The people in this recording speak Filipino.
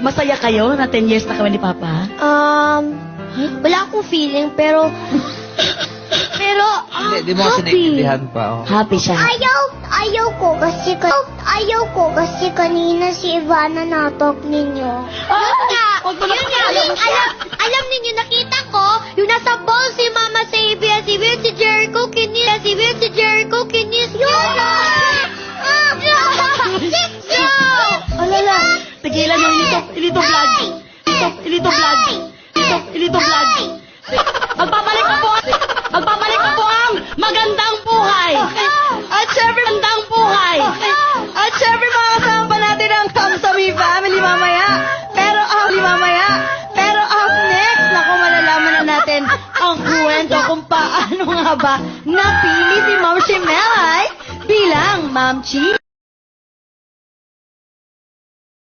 masaya kayo na 10 years na kami ni Papa? Wala akong feeling, pero Hindi mo kasi happy. naiintindihan pa. Oh. Happy siya. Ayaw ko kasi kanina si Ivana natok ninyo. Alam ninyo, nakita ko, yung nasa ball si Mama Sabia, si Will, si Jericho, kinis yun! Alala, tigilan yung ilito vlog. Ilito vlog. Magpapalik na po ang magandang buhay. At syempre, magandang buhay. At syempre, mga kasama pa natin ang Kamsami family mamaya. Pero up next, naku, malalaman na natin ang kwento kung paano nga ba napili si Ma'am Shimelay bilang Ma'am Chi.